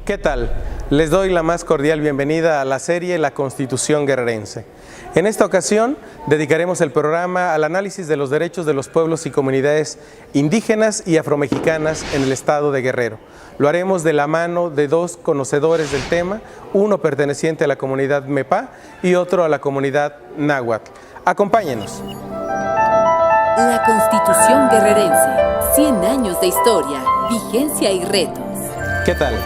¿Qué tal? Les doy la más cordial bienvenida a la serie La Constitución Guerrerense. En esta ocasión dedicaremos el programa al análisis de los derechos de los pueblos y comunidades indígenas y afromexicanas en el estado de Guerrero. Lo haremos de la mano de dos conocedores del tema, uno perteneciente a la comunidad Mepá y otro a la comunidad Náhuatl. Acompáñenos. La Constitución Guerrerense, 100 años de historia, vigencia y retos. ¿Qué tal?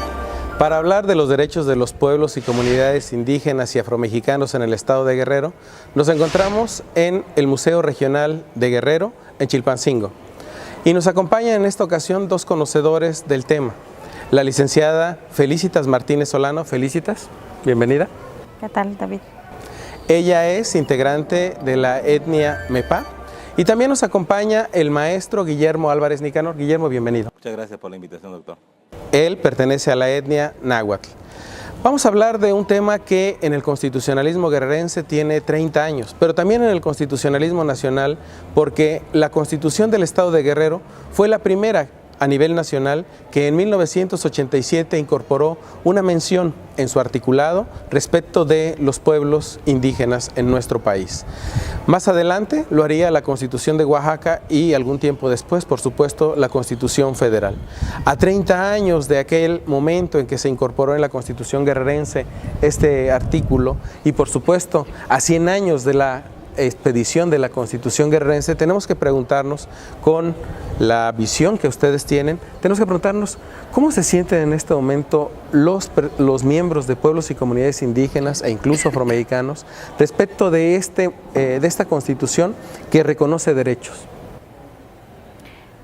Para hablar de los derechos de los pueblos y comunidades indígenas y afromexicanos en el estado de Guerrero, nos encontramos en el Museo Regional de Guerrero, en Chilpancingo. Y nos acompañan en esta ocasión dos conocedores del tema. La licenciada Felicitas Martínez Solano. Felicitas, bienvenida. ¿Qué tal, David? Ella es integrante de la etnia Mepá. Y también nos acompaña el maestro Guillermo Álvarez Nicanor. Guillermo, bienvenido. Muchas gracias por la invitación, doctor. Él pertenece a la etnia Náhuatl. Vamos a hablar de un tema que en el constitucionalismo guerrerense tiene 30 años, pero también en el constitucionalismo nacional, porque la Constitución del Estado de Guerrero fue la primera a nivel nacional que en 1987 incorporó una mención en su articulado respecto de los pueblos indígenas en nuestro país. Más adelante lo haría la Constitución de Oaxaca y algún tiempo después, por supuesto, la Constitución Federal. A 30 años de aquel momento en que se incorporó en la Constitución guerrerense este artículo y por supuesto a 100 años de la expedición de la Constitución guerrerense, tenemos que preguntarnos, con la visión que ustedes tienen, tenemos que preguntarnos cómo se sienten en este momento los miembros de pueblos y comunidades indígenas e incluso afromexicanos respecto de esta Constitución que reconoce derechos.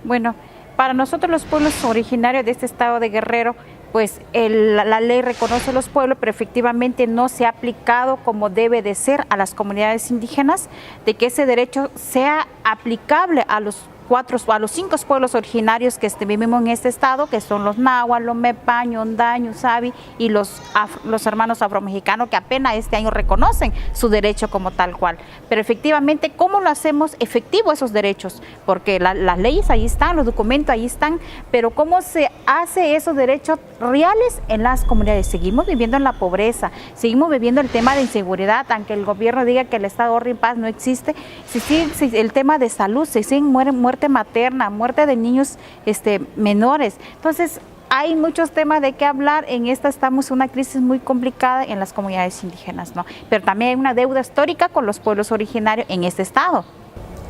Bueno, para nosotros los pueblos originarios de este estado de Guerrero, pues la ley reconoce los pueblos, pero efectivamente no se ha aplicado como debe de ser a las comunidades indígenas, de que ese derecho sea aplicable a los 5 pueblos originarios que vivimos en este estado, que son los náhuatl, los mepá, ñondá, ñusabi y los hermanos afromexicanos, que apenas este año reconocen su derecho como tal cual. Pero efectivamente, ¿cómo lo hacemos efectivo esos derechos? Porque las leyes ahí están, los documentos ahí están, pero ¿cómo se hace esos derechos reales en las comunidades? Seguimos viviendo en la pobreza, seguimos viviendo el tema de inseguridad, aunque el gobierno diga que el estado de orden y paz no existe, el tema de salud, se siguen muerte materna, muerte de niños menores. Entonces, hay muchos temas de qué hablar. Estamos en una crisis muy complicada en las comunidades indígenas, ¿no? Pero también hay una deuda histórica con los pueblos originarios en este estado.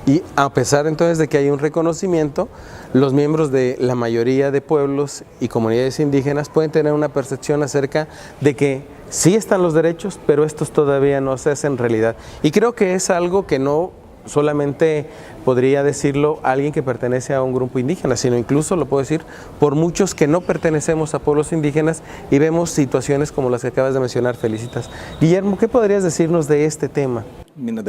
Y a pesar entonces de que hay un reconocimiento, los miembros de la mayoría de pueblos y comunidades indígenas pueden tener una percepción acerca de que sí están los derechos, pero estos todavía no se hacen realidad. Y creo que es algo que no solamente podría decirlo alguien que pertenece a un grupo indígena, sino incluso lo puedo decir por muchos que no pertenecemos a pueblos indígenas y vemos situaciones como las que acabas de mencionar, Felicitas. Guillermo, ¿qué podrías decirnos de este tema?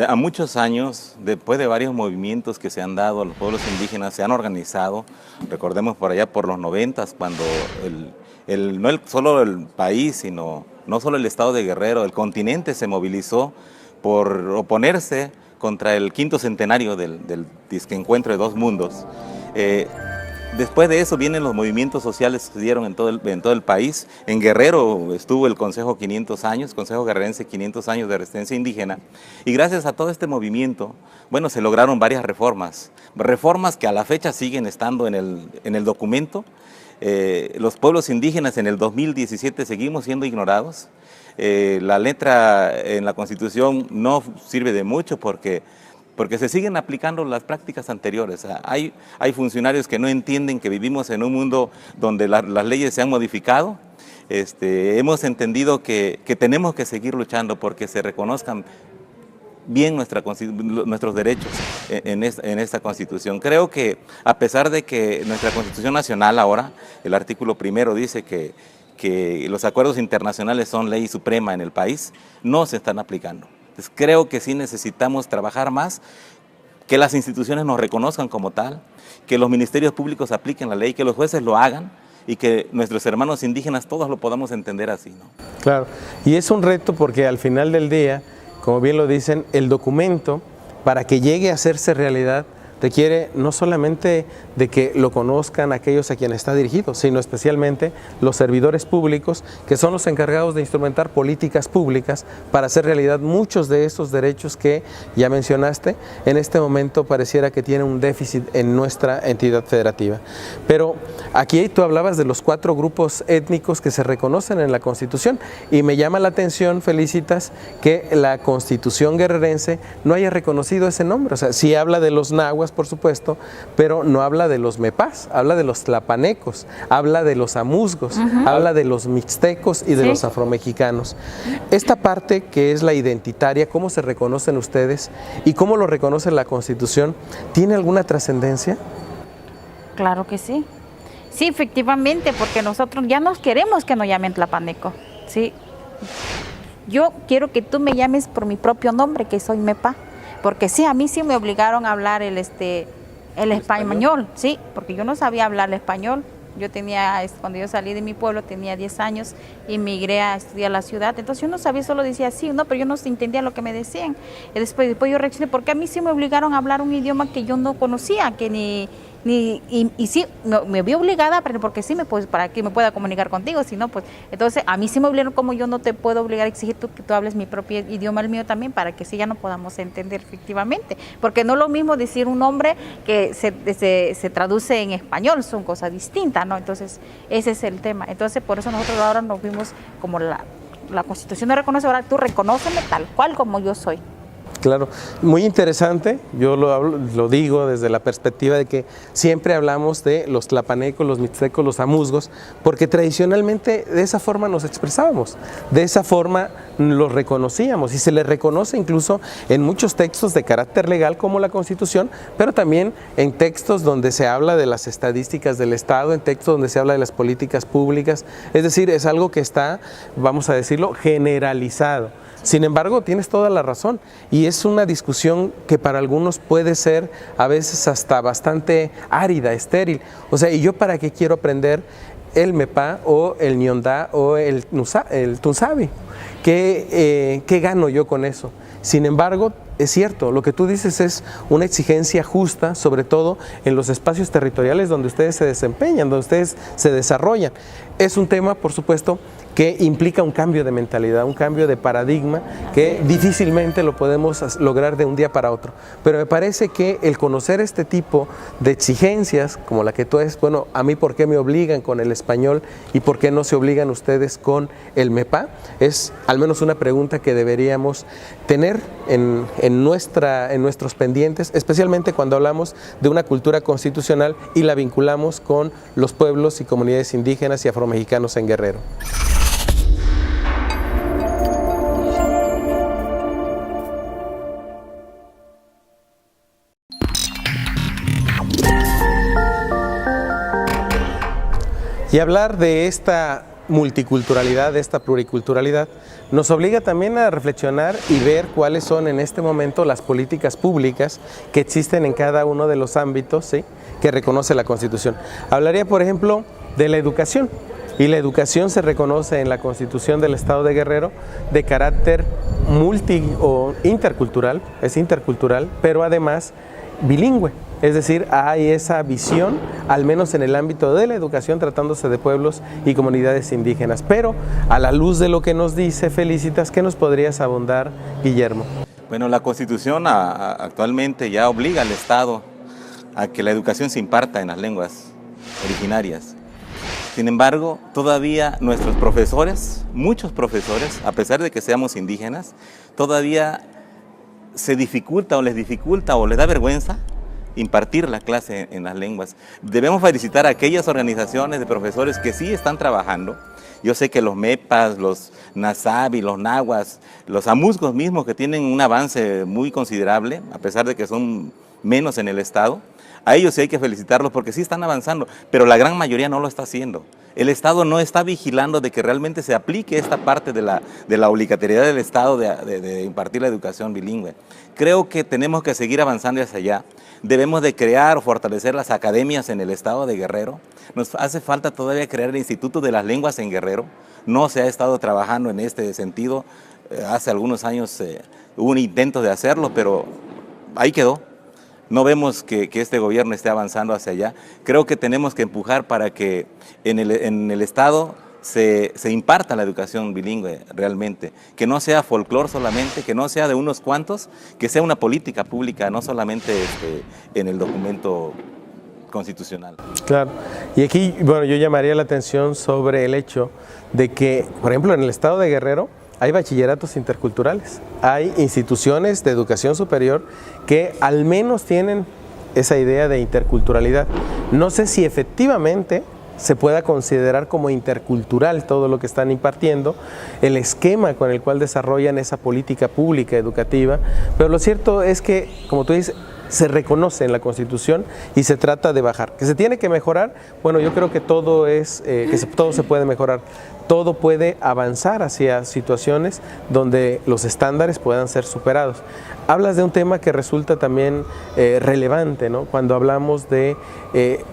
A muchos años, después de varios movimientos que se han dado, los pueblos indígenas se han organizado, recordemos por allá por los 90s, cuando no solo el país, sino no solo el estado de Guerrero, el continente se movilizó por oponerse contra el 5º centenario del disque encuentro de dos mundos. Después de eso vienen los movimientos sociales que se dieron en todo el país. En Guerrero estuvo el Consejo 500 años, Consejo Guerrerense 500 años de resistencia indígena, y gracias a todo este movimiento, bueno, se lograron varias reformas que a la fecha siguen estando en el documento. Los pueblos indígenas en el 2017 seguimos siendo ignorados. La letra en la Constitución no sirve de mucho porque se siguen aplicando las prácticas anteriores. Hay funcionarios que no entienden que vivimos en un mundo donde las leyes se han modificado. Hemos entendido que tenemos que seguir luchando porque se reconozcan bien nuestros derechos en esta Constitución. Creo que a pesar de que nuestra Constitución Nacional ahora, el artículo 1 dice que los acuerdos internacionales son ley suprema en el país, no se están aplicando. Entonces, creo que sí necesitamos trabajar más, que las instituciones nos reconozcan como tal, que los ministerios públicos apliquen la ley, que los jueces lo hagan y que nuestros hermanos indígenas todos lo podamos entender así, ¿no? Claro, y es un reto porque al final del día, como bien lo dicen, el documento, para que llegue a hacerse realidad, requiere no solamente de que lo conozcan aquellos a quienes está dirigido, sino especialmente los servidores públicos, que son los encargados de instrumentar políticas públicas para hacer realidad muchos de estos derechos que ya mencionaste. En este momento pareciera que tiene un déficit en nuestra entidad federativa. Pero aquí tú hablabas de los 4 grupos étnicos que se reconocen en la Constitución, y me llama la atención, Felicitas, que la Constitución guerrerense no haya reconocido ese nombre. O sea, sí habla de los nahuas, por supuesto, pero no habla de los mepás, habla de los tlapanecos, habla de los amuzgos, habla de los mixtecos y de los afromexicanos. Esta parte que es la identitaria, ¿cómo se reconocen ustedes y cómo lo reconoce la Constitución? ¿Tiene alguna trascendencia? Claro que sí. Sí, efectivamente, porque nosotros ya no queremos que nos llamen tlapaneco, ¿sí? Yo quiero que tú me llames por mi propio nombre, que soy mepa, porque sí, a mí sí me obligaron a hablar el español, sí, porque yo no sabía hablar el español. Yo cuando yo salí de mi pueblo tenía 10 años, emigré a estudiar a la ciudad, entonces yo no sabía, solo decía sí, no, pero yo no entendía lo que me decían. Y después yo reaccioné, porque a mí sí me obligaron a hablar un idioma que yo no conocía, que y sí, me vi obligada a aprender, porque sí, para que me pueda comunicar contigo, si no, pues, entonces a mí sí me obligaron, como yo no te puedo obligar a exigir que tú hables mi propio idioma, el mío también, para que sí ya no podamos entender efectivamente, porque no es lo mismo decir un nombre que se traduce en español, son cosas distintas, ¿no? Entonces, ese es el tema. Entonces, por eso nosotros ahora nos vimos como la Constitución no reconoce, ahora tú reconóceme tal cual como yo soy. Claro, muy interesante. Yo lo digo desde la perspectiva de que siempre hablamos de los tlapanecos, los mixtecos, los amuzgos, porque tradicionalmente de esa forma nos expresábamos, de esa forma los reconocíamos, y se les reconoce incluso en muchos textos de carácter legal como la Constitución, pero también en textos donde se habla de las estadísticas del Estado, en textos donde se habla de las políticas públicas. Es decir, es algo que está, vamos a decirlo, generalizado. Sin embargo, tienes toda la razón, y es una discusión que para algunos puede ser a veces hasta bastante árida, estéril. O sea, ¿y yo para qué quiero aprender el mepá o el ñondá o el tunzabi? ¿Qué gano yo con eso? Sin embargo, es cierto, lo que tú dices es una exigencia justa, sobre todo en los espacios territoriales donde ustedes se desempeñan, donde ustedes se desarrollan. Es un tema, por supuesto, que implica un cambio de mentalidad, un cambio de paradigma que difícilmente lo podemos lograr de un día para otro. Pero me parece que el conocer este tipo de exigencias, como la que tú es, bueno, a mí por qué me obligan con el español y por qué no se obligan ustedes con el mepá, es al menos una pregunta que deberíamos tener en nuestros pendientes, especialmente cuando hablamos de una cultura constitucional y la vinculamos con los pueblos y comunidades indígenas y afromexicanos en Guerrero. Y hablar de esta multiculturalidad, de esta pluriculturalidad, nos obliga también a reflexionar y ver cuáles son en este momento las políticas públicas que existen en cada uno de los ámbitos, ¿sí?, que reconoce la Constitución. Hablaría, por ejemplo, de la educación. Y la educación se reconoce en la Constitución del Estado de Guerrero de carácter o intercultural, es intercultural, pero además bilingüe. Es decir, hay esa visión, al menos en el ámbito de la educación, tratándose de pueblos y comunidades indígenas. Pero a la luz de lo que nos dice Felicitas, ¿qué nos podrías abundar, Guillermo? Bueno, la Constitución actualmente ya obliga al Estado a que la educación se imparta en las lenguas originarias. Sin embargo, todavía nuestros profesores, muchos profesores, a pesar de que seamos indígenas, todavía se dificulta o les da vergüenza impartir la clase en las lenguas. Debemos felicitar a aquellas organizaciones de profesores que sí están trabajando. Yo sé que los mepas, los nasabi, los nahuas, los amuzgos mismos, que tienen un avance muy considerable, a pesar de que son menos en el Estado, a ellos sí hay que felicitarlos porque sí están avanzando, pero la gran mayoría no lo está haciendo. El Estado no está vigilando de que realmente se aplique esta parte de la obligatoriedad del Estado de impartir la educación bilingüe. Creo que tenemos que seguir avanzando hacia allá. Debemos de crear o fortalecer las academias en el Estado de Guerrero. Nos hace falta todavía crear el Instituto de las Lenguas en Guerrero. No se ha estado trabajando en este sentido. Hace algunos años hubo un intento de hacerlo, pero ahí quedó. no vemos que este gobierno esté avanzando hacia allá. Creo que tenemos que empujar para que en el Estado se imparta la educación bilingüe realmente, que no sea folclore solamente, que no sea de unos cuantos, que sea una política pública, no solamente en el documento constitucional. Claro, y aquí, bueno, yo llamaría la atención sobre el hecho de que, por ejemplo, en el estado de Guerrero hay bachilleratos interculturales, hay instituciones de educación superior que al menos tienen esa idea de interculturalidad. No sé si efectivamente se pueda considerar como intercultural todo lo que están impartiendo, el esquema con el cual desarrollan esa política pública educativa, pero lo cierto es que, como tú dices, se reconoce en la Constitución y se trata de bajar. ¿Que se tiene que mejorar? Bueno, yo creo que todo se puede mejorar. Todo puede avanzar hacia situaciones donde los estándares puedan ser superados. Hablas de un tema que resulta también relevante, ¿no? Cuando hablamos de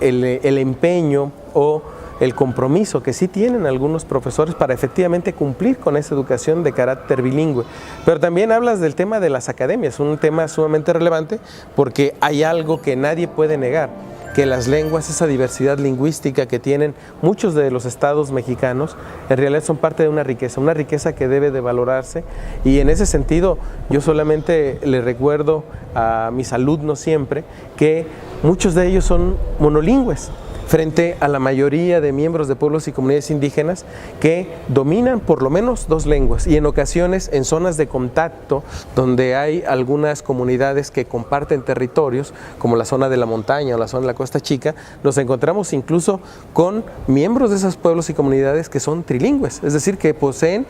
el empeño o el compromiso que sí tienen algunos profesores para efectivamente cumplir con esa educación de carácter bilingüe. Pero también hablas del tema de las academias, un tema sumamente relevante porque hay algo que nadie puede negar, que las lenguas, esa diversidad lingüística que tienen muchos de los estados mexicanos, en realidad son parte de una riqueza que debe de valorarse, y en ese sentido yo solamente le recuerdo a mis alumnos siempre que muchos de ellos son monolingües, frente a la mayoría de miembros de pueblos y comunidades indígenas que dominan por lo menos 2 lenguas, y en ocasiones en zonas de contacto donde hay algunas comunidades que comparten territorios, como la zona de la montaña o la zona de la Costa Chica, nos encontramos incluso con miembros de esos pueblos y comunidades que son trilingües, es decir, que pueden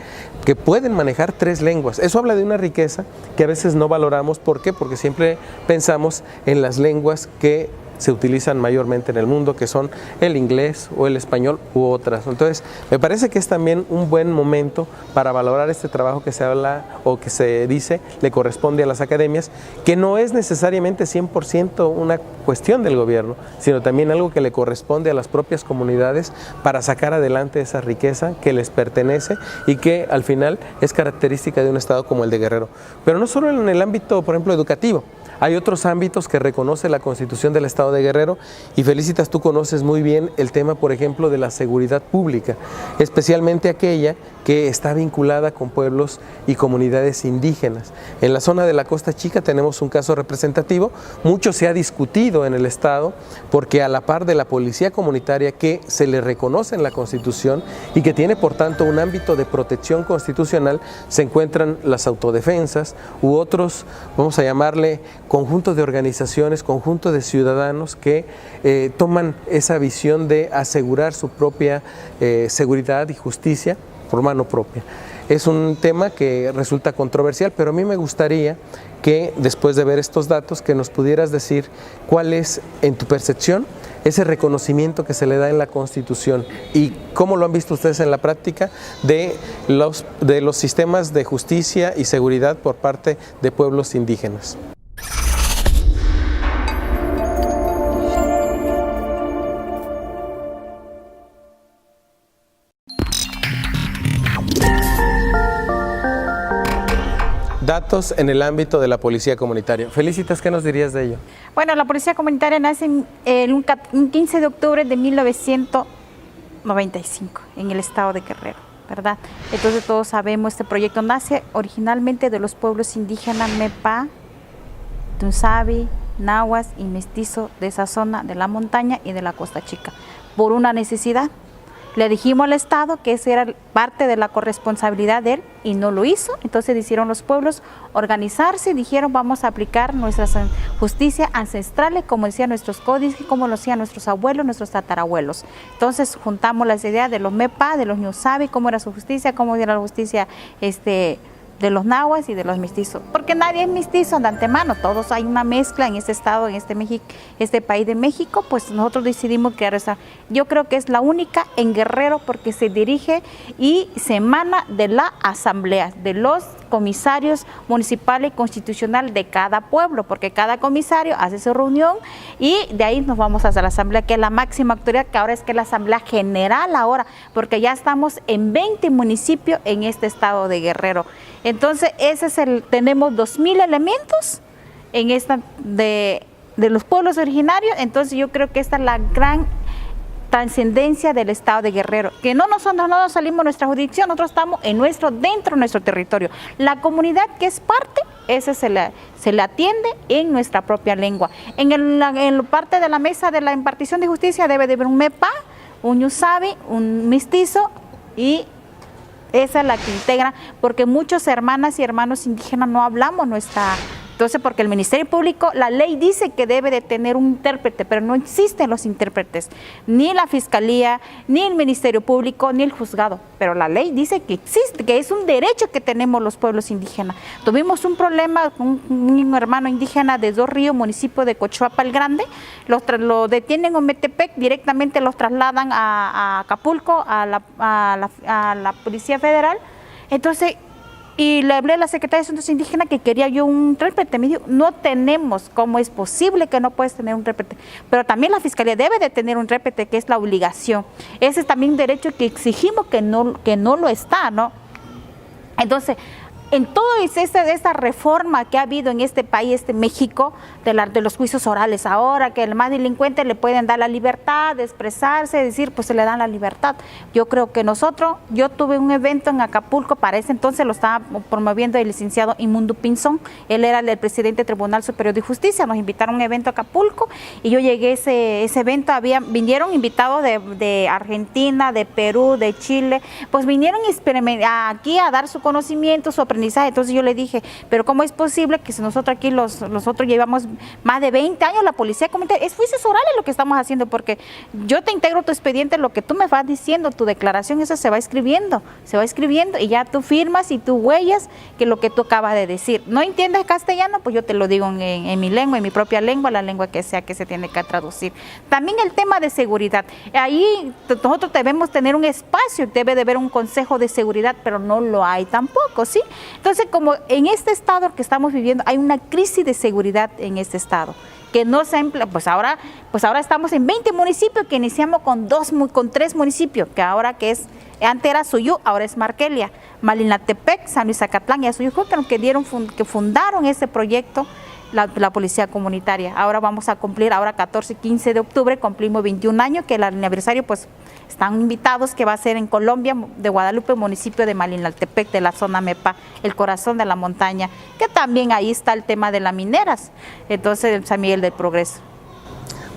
manejar 3 lenguas. Eso habla de una riqueza que a veces no valoramos. ¿Por qué? Porque siempre pensamos en las lenguas que se utilizan mayormente en el mundo, que son el inglés o el español u otras. Entonces, me parece que es también un buen momento para valorar este trabajo que se habla o que se dice le corresponde a las academias, que no es necesariamente 100% una cuestión del gobierno, sino también algo que le corresponde a las propias comunidades para sacar adelante esa riqueza que les pertenece y que al final es característica de un estado como el de Guerrero. Pero no solo en el ámbito, por ejemplo, educativo. Hay otros ámbitos que reconoce la Constitución del Estado de Guerrero, y Felicitas, tú conoces muy bien el tema, por ejemplo, de la seguridad pública, especialmente aquella que está vinculada con pueblos y comunidades indígenas. En la zona de la Costa Chica tenemos un caso representativo. Mucho se ha discutido en el Estado porque, a la par de la policía comunitaria que se le reconoce en la Constitución y que tiene por tanto un ámbito de protección constitucional, se encuentran las autodefensas u otros, vamos a llamarle, conjuntos de organizaciones, conjuntos de ciudadanos que toman esa visión de asegurar su propia seguridad y justicia por mano propia. Es un tema que resulta controversial, pero a mí me gustaría que, después de ver estos datos, que nos pudieras decir cuál es, en tu percepción, ese reconocimiento que se le da en la Constitución y cómo lo han visto ustedes en la práctica de los sistemas de justicia y seguridad por parte de pueblos indígenas. Datos en el ámbito de la policía comunitaria. Felicitas, ¿qué nos dirías de ello? Bueno, la policía comunitaria nace un 15 de octubre de 1995 en el estado de Guerrero, ¿verdad? Entonces todos sabemos, este proyecto nace originalmente de los pueblos indígenas Mepa, Tunzavi, Nahuas y Mestizo de esa zona de la montaña y de la Costa Chica, por una necesidad. Le dijimos al Estado que esa era parte de la corresponsabilidad de él y no lo hizo. Entonces decidieron los pueblos organizarse y dijeron: vamos a aplicar nuestras justicia ancestrales, como decían nuestros códices, como lo hacían nuestros abuelos, nuestros tatarabuelos. Entonces juntamos las ideas de los MEPA, de los Ñusabi, cómo era su justicia, cómo era la justicia de los nahuas y de los mestizos, porque nadie es mestizo de antemano, todos hay una mezcla en este estado, en este país de México. Pues nosotros decidimos crear esa. Yo creo que es la única en Guerrero, porque se dirige y se emana de la asamblea, de los comisarios municipales y constitucionales de cada pueblo, porque cada comisario hace su reunión y de ahí nos vamos hasta la asamblea, que es la máxima autoridad, que ahora es que la asamblea general ahora, porque ya estamos en 20 municipios en este estado de Guerrero. Entonces tenemos 2,000 elementos en esta los pueblos originarios. Entonces yo creo que esta es la gran trascendencia del estado de Guerrero, que nosotros no nos salimos de nuestra jurisdicción, nosotros estamos dentro de nuestro territorio. La comunidad que es parte, esa se le atiende en nuestra propia lengua. En la parte de la mesa de la impartición de justicia debe de haber un MEPA, un ñusabi, un mestizo, y esa es la que integra, porque muchos hermanas y hermanos indígenas no hablamos nuestra. Entonces, porque el Ministerio Público, la ley dice que debe de tener un intérprete, pero no existen los intérpretes, ni la Fiscalía, ni el Ministerio Público, ni el juzgado. Pero la ley dice que existe, que es un derecho que tenemos los pueblos indígenas. Tuvimos un problema con un hermano indígena de Dos Ríos, municipio de Cochuapa el Grande, lo detienen en Metepec, directamente los trasladan a Acapulco, a la Policía Federal. Entonces, y le hablé a la Secretaría de Asuntos Indígenas que quería yo un intérprete. Me dijo, no tenemos, ¿cómo es posible que no puedes tener un intérprete? Pero también la Fiscalía debe de tener un intérprete, que es la obligación. Ese es también un derecho que exigimos que no lo está, ¿no? Entonces, en toda esta reforma que ha habido en este país, México, de los juicios orales, ahora que el más delincuente le pueden dar la libertad de expresarse, decir, pues se le dan la libertad. Yo creo que yo tuve un evento en Acapulco, para ese entonces lo estaba promoviendo el licenciado Inmundo Pinzón, él era el presidente del Tribunal Superior de Justicia, nos invitaron a un evento a Acapulco, y yo llegué a ese evento, vinieron invitados de Argentina, de Perú, de Chile, pues vinieron aquí a dar su conocimiento, su aprendizaje. Entonces yo le dije, pero ¿cómo es posible que si nosotros aquí nosotros llevamos más de 20 años, la policía comunitaria, es juicios orales lo que estamos haciendo, porque yo te integro tu expediente, lo que tú me vas diciendo, tu declaración, eso se va escribiendo y ya tú firmas y tú huellas que lo que tú acabas de decir. ¿No entiendes castellano? Pues yo te lo digo en mi lengua, en mi propia lengua, la lengua que sea que se tiene que traducir. También el tema de seguridad. Ahí nosotros debemos tener un espacio, debe de haber un consejo de seguridad, pero no lo hay tampoco, ¿sí? Entonces, como en este estado que estamos viviendo, hay una crisis de seguridad en este estado, que no se emplea, pues ahora estamos en 20 municipios, que iniciamos con 3 municipios, que ahora antes era Suyú, ahora es Marquelia, Malinaltepec, San Luis Acatlán y Azuyujú, que fundaron ese proyecto, la policía comunitaria. Ahora vamos a cumplir, ahora 14 y 15 de octubre, cumplimos 21 años, que el aniversario, pues están invitados, que va a ser en Colombia, de Guadalupe, municipio de Malinaltepec, de la zona MEPA, el corazón de la montaña, que también ahí está el tema de las mineras, entonces el San Miguel del Progreso.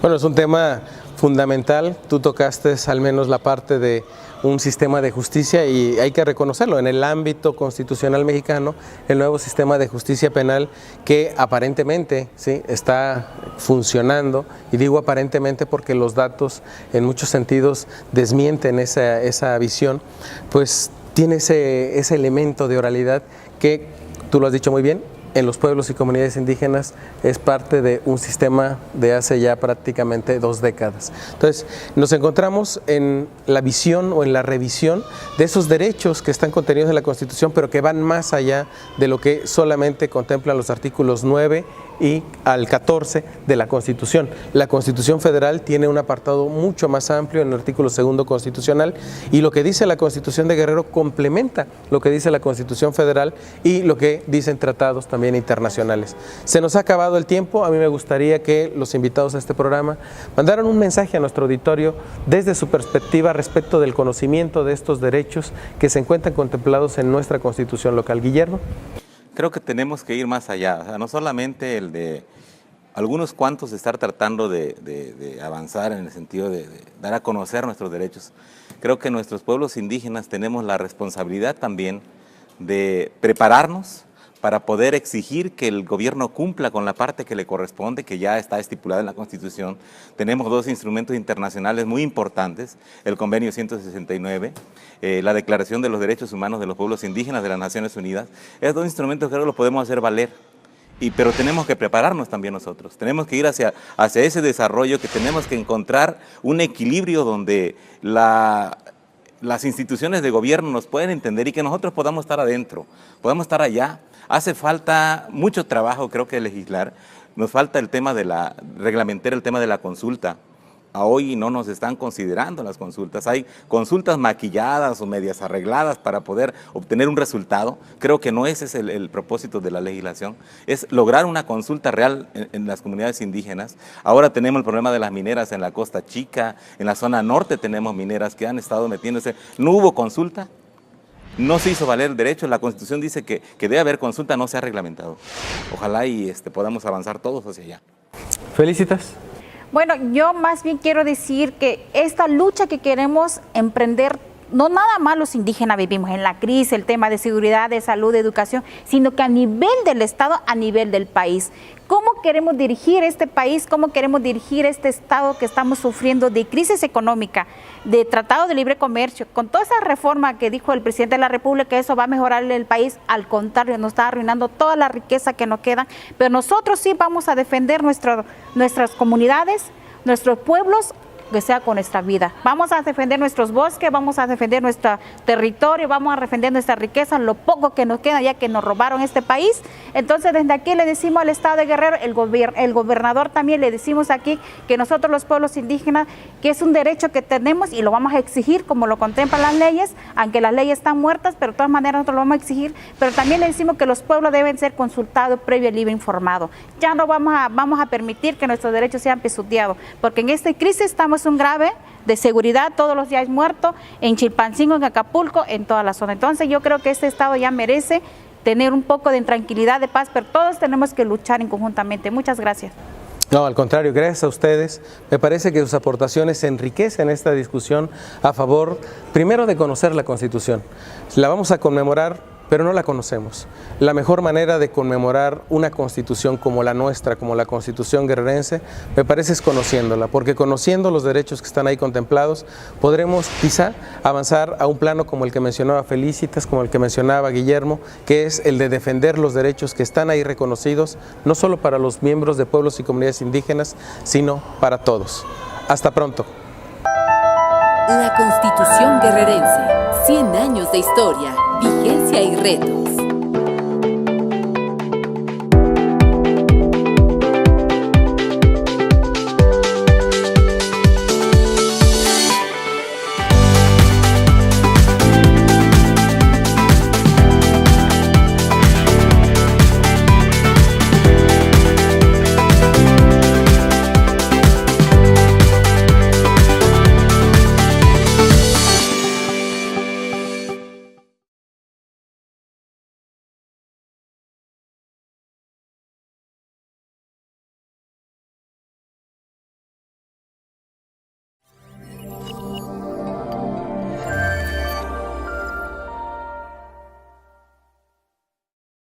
Bueno, es un tema fundamental, tú tocaste al menos la parte de un sistema de justicia y hay que reconocerlo, en el ámbito constitucional mexicano, el nuevo sistema de justicia penal que aparentemente ¿sí? está funcionando, y digo aparentemente porque los datos en muchos sentidos desmienten esa visión, pues tiene ese elemento de oralidad que, tú lo has dicho muy bien, en los pueblos y comunidades indígenas es parte de un sistema de hace ya prácticamente 2 décadas. Entonces, nos encontramos en la visión o en la revisión de esos derechos que están contenidos en la Constitución, pero que van más allá de lo que solamente contemplan los artículos 9 y al 14 de la Constitución. La Constitución Federal tiene un apartado mucho más amplio en el artículo 2 constitucional, y lo que dice la Constitución de Guerrero complementa lo que dice la Constitución Federal y lo que dicen tratados también internacionales. Se nos ha acabado el tiempo. A mí me gustaría que los invitados a este programa mandaran un mensaje a nuestro auditorio desde su perspectiva respecto del conocimiento de estos derechos que se encuentran contemplados en nuestra Constitución local. Guillermo. Creo que tenemos que ir más allá, o sea, no solamente el de algunos cuantos estar tratando de avanzar en el sentido de dar a conocer nuestros derechos. Creo que nuestros pueblos indígenas tenemos la responsabilidad también de prepararnos para poder exigir que el gobierno cumpla con la parte que le corresponde, que ya está estipulada en la Constitución. Tenemos 2 instrumentos internacionales muy importantes, el Convenio 169, la Declaración de los Derechos Humanos de los Pueblos Indígenas de las Naciones Unidas. Esos 2 instrumentos creo que los podemos hacer valer, pero tenemos que prepararnos también nosotros. Tenemos que ir hacia ese desarrollo, que tenemos que encontrar un equilibrio donde las instituciones de gobierno nos pueden entender y que nosotros podamos estar adentro, podamos estar allá. Hace falta mucho trabajo, creo que legislar. Nos falta el tema reglamentar el tema de la consulta. a hoy no nos están considerando las consultas. Hay consultas maquilladas o medias arregladas para poder obtener un resultado. Creo que no ese es el propósito de la legislación, es lograr una consulta real en las comunidades indígenas. Ahora tenemos el problema de las mineras en la Costa Chica, en la zona norte tenemos mineras que han estado metiéndose. No hubo consulta, no se hizo valer el derecho. La Constitución dice que debe haber consulta, no se ha reglamentado. Ojalá y podamos avanzar todos hacia allá. Felicitas. Bueno, yo más bien quiero decir que esta lucha que queremos emprender, no nada más los indígenas vivimos en la crisis, el tema de seguridad, de salud, de educación, sino que a nivel del Estado, a nivel del país. ¿Cómo queremos dirigir este país? ¿Cómo queremos dirigir este Estado que estamos sufriendo de crisis económica, de tratado de libre comercio? Con toda esa reforma que dijo el presidente de la República, eso va a mejorarle el país, al contrario, nos está arruinando toda la riqueza que nos queda, pero nosotros sí vamos a defender nuestras comunidades, nuestros pueblos, que sea con nuestra vida. Vamos a defender nuestros bosques, vamos a defender nuestro territorio, vamos a defender nuestra riqueza, lo poco que nos queda ya que nos robaron este país. Entonces desde aquí le decimos al Estado de Guerrero, el gobernador también le decimos aquí que nosotros los pueblos indígenas, que es un derecho que tenemos y lo vamos a exigir como lo contemplan las leyes, aunque las leyes están muertas, pero de todas maneras nosotros lo vamos a exigir, pero también le decimos que los pueblos deben ser consultados previo, libre, informado. Ya no vamos a permitir que nuestros derechos sean pisoteados, porque en esta crisis estamos un grave de seguridad, todos los días muertos en Chilpancingo, en Acapulco, en toda la zona. Entonces yo creo que este Estado ya merece tener un poco de tranquilidad, de paz, pero todos tenemos que luchar conjuntamente. Muchas gracias. No, al contrario, gracias a ustedes. Me parece que sus aportaciones enriquecen esta discusión a favor, primero, de conocer la Constitución. La vamos a conmemorar, pero no la conocemos. La mejor manera de conmemorar una Constitución como la nuestra, como la Constitución guerrerense, me parece es conociéndola, porque conociendo los derechos que están ahí contemplados, podremos quizá avanzar a un plano como el que mencionaba Felicitas, como el que mencionaba Guillermo, que es el de defender los derechos que están ahí reconocidos, no solo para los miembros de pueblos y comunidades indígenas, sino para todos. Hasta pronto. La Constitución guerrerense, 100 años de historia, vigencia y retos.